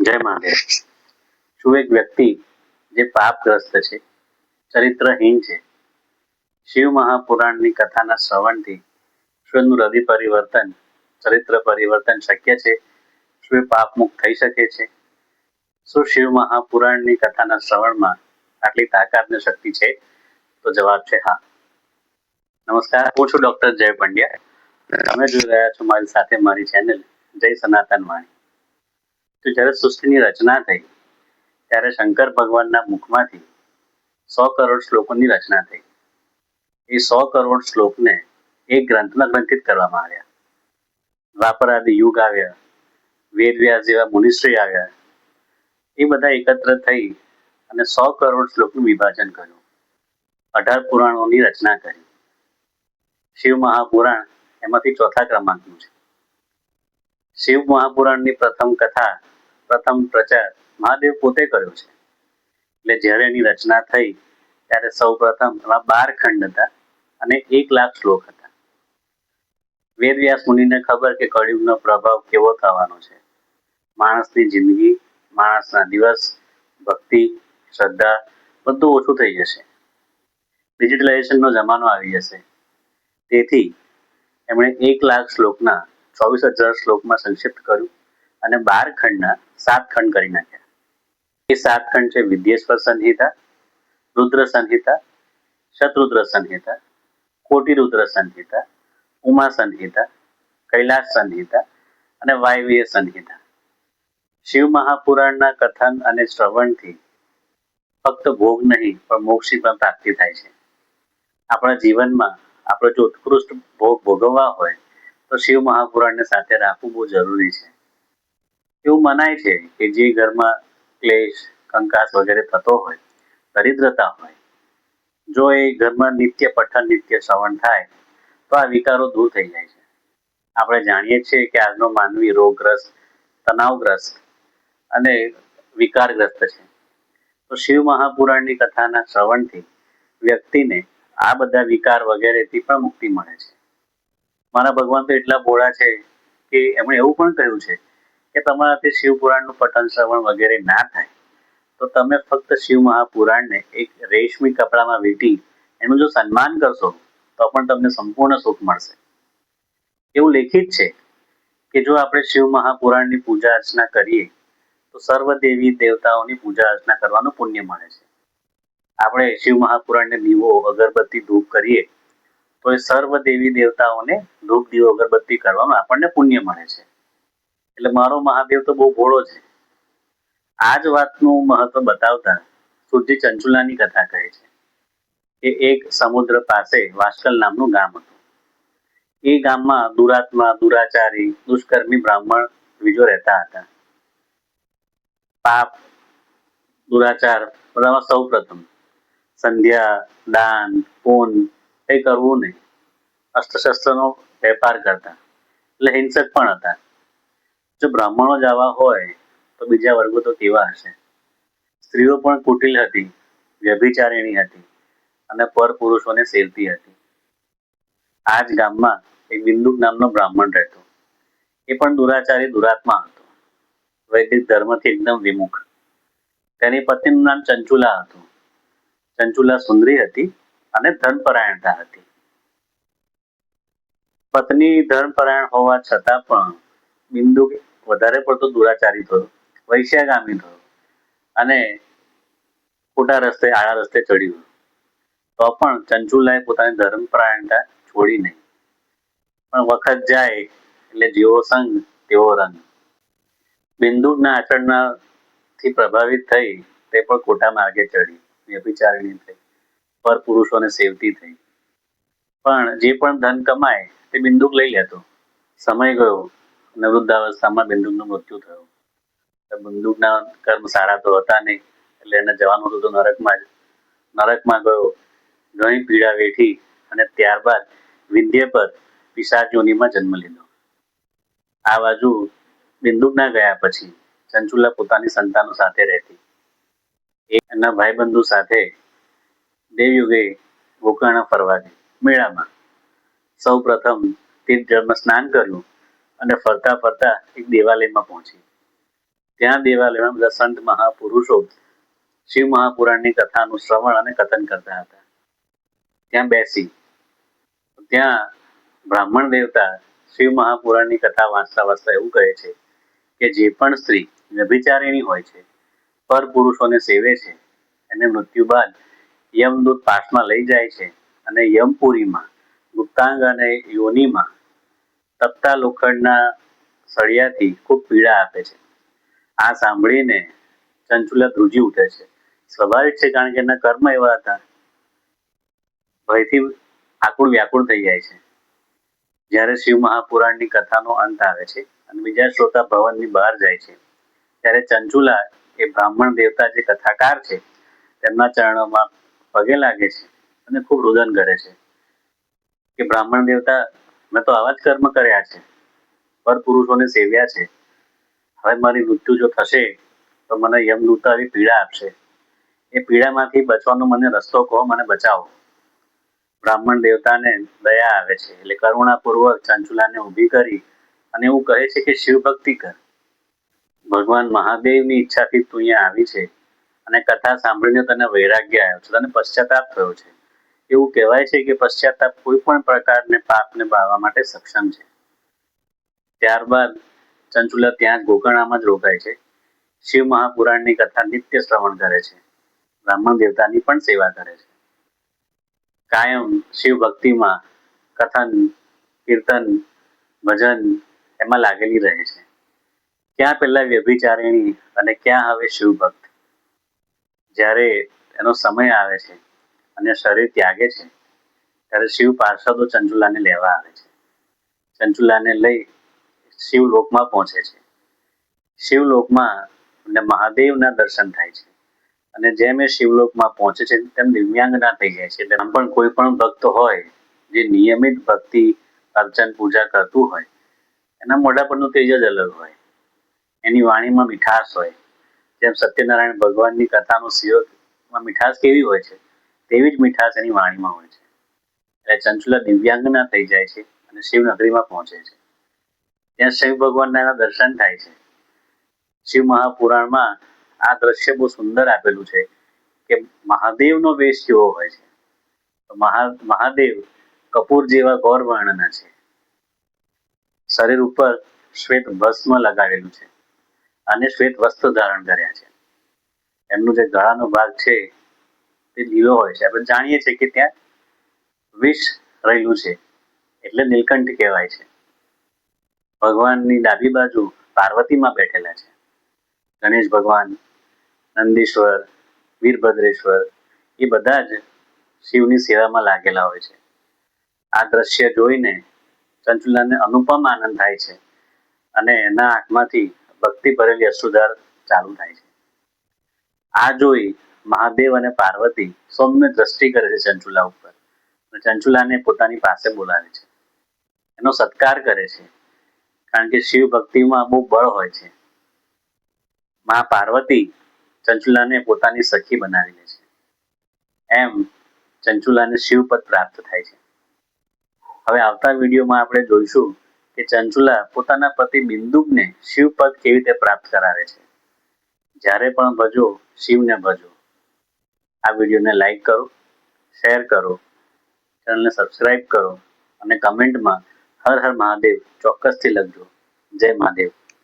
જય મહાદેવ. શું એક વ્યક્તિ જે પાપગ્રસ્ત છે, ચરિત્રહીન છે, શિવ મહાપુરાણની કથાના શ્રવણથી શું એનું હૃદય પરિવર્તન, ચરિત્ર પરિવર્તન શક્ય છે? શું એ પાપમુક્ત થઈ શકે છે? શું શિવ મહાપુરાણની કથાના શ્રવણમાં આટલી તાકાત ને શક્તિ છે? તો જવાબ છે હા. નમસ્કાર, હું છું ડોક્ટર જય પંડ્યા. તમે જોઈ રહ્યા છો મારી સાથે મારી ચેનલ જય સનાતન વાણી. તો જ્યારે સૃષ્ટિની રચના થઈ ત્યારે શંકર ભગવાનના મુખમાંથી 100 કરોડ શ્લોકોની રચના થઈ. એ 100 કરોડ શ્લોકને એક ગ્રંથમાં ગ્રંથિત કરવામાં આવ્યા. દ્વાપરાદિ યુગ આવ્યા, વેદવ્યાસ જેવા મુનિશ્રી આવ્યા, એ બધા એકત્ર થઈ અને 100 કરોડ શ્લોકનું વિભાજન કર્યું. 18 પુરાણોની રચના કરી. શિવ મહાપુરાણ એમાંથી ચોથા ક્રમાંકનું છે. શિવ મહાપુરાણની પ્રથમ કથા, પ્રથમ પ્રચાર મહાદેવ પોતે કર્યો છે. એટલે જ્યારે એની રચના થઈ ત્યારે સૌ પ્રથમ એમાં 12 ખંડ હતા અને 1 લાખ શ્લોક હતા. વેદવ્યાસ મુનિને ખબર કે કળિયુગનો પ્રભાવ કેવો થવાનો છે. માણસની જિંદગી, માણસના દિવસ, ભક્તિ, શ્રદ્ધા બધું ઓછું થઈ જશે. ડિજિટલાઇઝેશનનો જમાનો આવી જશે. તેથી એમણે 1 લાખ શ્લોકના 24,000 શ્લોકમાં સંક્ષિપ્ત કર્યું અને 12 ખંડના 7 ખંડ કરી નાખ્યા. એ 7 ખંડ છે વિદ્યેશ્વર સંહિતા, રુદ્ર સંહિતા, શતરુદ્ર સંહિતા, કોટિરુદ્ર સંહિતા, ઉમા સંહિતા, કૈલાસ સંહિતા અને વાયવ્ય સંહિતા. શિવ મહાપુરાણના કથન અને શ્રવણથી ફક્ત ભોગ નહીં પણ મોક્ષની પણ પ્રાપ્તિ થાય છે. આપણા જીવનમાં આપણે જો ઉત્કૃષ્ટ ભોગ ભોગવવા હોય તો શિવ મહાપુરાણને સાથે રાખવું બહુ જરૂરી છે. એવું મનાય છે કે જે ઘરમાં ક્લેશ, કંકાસ વગેરે થતો હોય, દરિદ્રતા હોય, જો એ ઘરમાં નિત્ય પઠન, નિત્ય શ્રવણ થાય તો આ વિકારો દૂર થઈ જાય છે. આપણે જાણીએ છીએ કે આજનો માનવી રોગગ્રસ્ત, તણાવગ્રસ્ત અને વિકારગ્રસ્ત છે. તો શિવ મહાપુરાણની કથાના શ્રવણથી વ્યક્તિને આ બધા વિકાર વગેરેથી પણ મુક્તિ મળે છે. મારા ભગવાન તો એટલા ભોળા છે કે એમણે એવું પણ કહ્યું છે કે તમારાથી શિવ પુરાણનું પઠન શ્રવણ વગેરે ના થાય તો તમે ફક્ત શિવ મહાપુરાણને એક રેશમી કપડામાં વીંટી એનું જો સન્માન કરશો તો પણ તમને સંપૂર્ણ સુખ મળશે. એવું લેખિત છે કે જો આપણે શિવ મહાપુરાણની પૂજા અર્ચના કરીએ તો સર્વ દેવી દેવતાઓની પૂજા અર્ચના કરવાનું પુણ્ય મળે છે. આપણે શિવ મહાપુરાણને દીવો, અગરબત્તી, ધૂપ કરીએ તો એ સર્વ દેવી દેવતાઓને ધૂપ, દીવો, અગરબત્તી કરવાનું આપણને પુણ્ય મળે છે. એટલે મારો મહાદેવ તો બહુ ભોળો છે. આ જ વાતનું મહત્વ બતાવતા સુરજી ચંચુલાની કથા કહે છે કે એક સમુદ્ર પાસે વાસ્કલ નામનું ગામ હતું. એ ગામમાં દુરાત્મા, દુરાચારી, દુષ્કર્મી બ્રાહ્મણ બીજો રહેતા હતા. પાપ, દુરાચાર બધામાં સૌ પ્રથમ સંધ્યા, દાન, પૂન કંઈ કરવું નહીં. અસ્ત્રશસ્ત્રનો વેપાર કરતા, એટલે હિંસક પણ હતા. જો બ્રાહ્મણો જ આવા હોય તો બીજા વર્ગો તો કેવા હશે? સ્ત્રીઓ પણ કુટિલ હતી, વ્યભિચારિણી હતી અને પર પુરુષોને સેવતી હતી. આ જ ગામમાં એક બિંદુક નામનો બ્રાહ્મણ રહેતો. એ પણ દુરાચારી, દુરાત્મા હતો. વૈદિક ધર્મથી એકદમ વિમુખ. તેની પત્નીનું નામ ચંચુલા હતું. ચંચુલા સુંદરી હતી અને ધર્મપરાયણતા હતી. પત્ની ધર્મપરાયણ હોવા છતાં પણ બિંદુક વધારે પડતો દુરાચારી થયો, વૈશ્યાગામી થયો અને ખોટા રસ્તે, આડા રસ્તે ચડી ગયો. તો પણ ચંચુલાએ પોતાની ધર્મપરાયણતા છોડી નહીં. પણ વખત જાય એટલે જેવો સંગ તેવો રંગ. બિંદુકના આચરણથી પ્રભાવિત થઈ તે પણ ખોટા માર્ગે ચડી, વ્યભિચારિણી થઈ, પર પુરુષોને સેવતી થઈ. પણ જે પણ ધન કમાય તે બિંદુક લઈ લેતો. સમય ગયો અને વૃદ્ધાવસ્થામાં બિંદુકનું મૃત્યુ થયું. બિંદુકના કર્મ સારા તો હતા નહીં એટલે એને જવાનું હતું તો નરકમાં જ. નરકમાં ગયો, ઘણી પીડા વેઠી અને ત્યારબાદ વિંધ્ય પર પિશાચ યોનિમાં જન્મ લીધો. આ બાજુ બિંદુકના ગયા પછી ચંચુલા પોતાની સંતાનો સાથે રહેતી. એના ભાઈબંધુ સાથે દેવયુગે ગોકર્ણ ફરવા ગઈ. મેળામાં સૌ પ્રથમ તીર્થ જળમાં સ્નાન કર્યું અને ફરતા ફરતા એક દેવાલયમાં પહોંચી. ત્યાં દેવાલયમાં બધા સંત મહાપુરુષો શિવ મહાપુરાણની કથાનું શ્રવણ અને કથન કરતા હતા. ત્યાં બેસી ત્યાં બ્રાહ્મણ દેવતા શિવ મહાપુરાણની કથા વાંચતા વાંચતા એવું કહે છે કે જે પણ સ્ત્રી વ્યભિચારિણી હોય છે, પર પુરુષોને સેવે છે, એને મૃત્યુ બાદ યમદૂત પાસમાં લઈ જાય છે અને યમપુરીમાં ગુપ્તાંગ અને યોનિમાં તપતા લોખંડના સળિયાથી ખૂબ પીડા આપે છે. આ સાંભળીને ચંચુલા ધ્રુજી ઉઠે છે. સ્વાભાવિક છે, કારણ કે એના કર્મ એવા હતા. ભયથી આકુળ વ્યાકુળ થઈ જાય છે. જ્યારે શિવ મહાપુરાણની કથાનો અંત આવે છે અને બીજા શ્રોતા ભવનની બહાર જાય છે, ત્યારે ચંચુલા એ બ્રાહ્મણ દેવતા જે કથાકાર છે તેમના ચરણોમાં પગે લાગે છે અને ખૂબ રુદન કરે છે કે બ્રાહ્મણ દેવતા, મેં તો આવા જ કર્મ કર્યા છે, પર પુરુષોને સેવ્યા છે. હવે મારી મૃત્યુ જો થશે તો મને યમદૂત આવી પીડા આપશે. એ પીડામાંથી બચવાનો મને રસ્તો કહો, મને બચાવો. બ્રાહ્મણ દેવતાને દયા આવે છે, એટલે કરુણાપૂર્વક ચંચુલાને ઊભી કરી અને એવું કહે છે કે શિવ ભક્તિ કર. ભગવાન મહાદેવની ઈચ્છાથી તું અહીંયા આવી છે અને કથા સાંભળીને તને વૈરાગ્ય આવ્યો છે, તને પશ્ચાતાપ થયો છે. એવું કહેવાય છે કે પશ્ચાતાપ કોઈ પણ પ્રકારને પાપને બાળવા માટે સક્ષમ છે. ત્યારબાદ ચંચુલા ત્યાં જ ગોકર્ણમાં જ રોકાય છે. શિવ મહાપુરાણની કથા નિત્ય શ્રવણ કરે છે. બ્રાહ્મણ દેવતાની પણ સેવા કરે છે. કાયમ શિવ ભક્તિમાં કથન, કીર્તન, ભજન એમાં લાગેલી રહે છે. ક્યાં પેલા વ્યભિચારિણી અને ક્યાં હવે શિવ ભક્ત. જ્યારે એનો સમય આવે છે અને શરીર ત્યાગે છે, ત્યારે શિવ પાર્ષદો ચંચુલાને લેવા આવે છે. ચંચુલાને લઈ શિવલોકમાં પહોંચે છે. શિવલોકમાં એમને મહાદેવના દર્શન થાય છે અને જેમ એ શિવલોકમાં પહોંચે છે તેમ દિવ્યાંગના થઈ જાય છે. એટલે આમ પણ કોઈ પણ ભક્ત હોય જે નિયમિત ભક્તિ, અર્ચન, પૂજા કરતું હોય, એના મોઢા પરનું તેજ જ અલગ હોય. એની વાણીમાં મીઠાશ હોય. જેમ સત્યનારાયણ ભગવાનની કથાનો સિયોમાં મીઠાશ કેવી હોય છે, તેવી જ મીઠાશ એની વાણીમાં હોય છે. એટલે ચંચુલા દિવ્યાંગના થઈ જાય છે અને શિવનગરીમાં પહોંચે છે. ત્યાં શિવ ભગવાનના એના દર્શન થાય છે. શિવ મહાપુરાણમાં આ દ્રશ્ય બહુ સુંદર આપેલું છે કે મહાદેવનો વેશ કેવો હોય છે. મહાદેવ કપૂર જેવા ગૌર વર્ણના છે. શરીર ઉપર શ્વેત ભસ્મ લગાડેલું છે અને શ્વેત વસ્ત્ર ધારણ કર્યા છે. એમનું જે ગળાનો ભાગ છે તે લીલો હોય છે. આપણે જાણીએ છીએ કે ત્યાં વિષ રહેલું છે, એટલે નીલકંઠ કહેવાય છે. ભગવાનની ડાબી બાજુ પાર્વતીમાં બેઠેલા છે. ગણેશ ભગવાન, નંદીશ્વર, વીરભદ્રેશ્વર એ બધા જ શિવની સેવામાં લાગેલા હોય છે. આ દ્રશ્ય જોઈને ચંચુલાને અનુપમ આનંદ થાય છે અને એના આંખમાંથી ભક્તિ ભરેલી અશ્રુધાર ચાલુ થાય છે. આ જોઈ મહાદેવ અને પાર્વતી સૌમ્ય દ્રષ્ટિ કરે છે ચંચુલા ઉપર અને ચંચુલાને પોતાની પાસે બોલાવે છે. એનો સત્કાર કરે છે, કારણ કે શિવ ભક્તિમાં બહુ બળ હોય છે. મા પાર્વતી ચંચુલાને પોતાની સખી બનાવી લે છે. એમ ચંચુલાને શિવપદ પ્રાપ્ત થાય છે. હવે આવતા વિડીયોમાં આપણે જોઈશું કે ચંચુલા પોતાના પતિ બિંદુકને શિવપદ કેવી રીતે પ્રાપ્ત કરાવે છે. જ્યારે પણ ભજો શિવને ભજો. આ વિડીયોને લાઈક કરો, શેર કરો, ચેનલને સબસ્ક્રાઇબ કરો અને કમેન્ટમાં હર હર મહાદેવ ચોક્કસથી લખજો. જય મહાદેવ.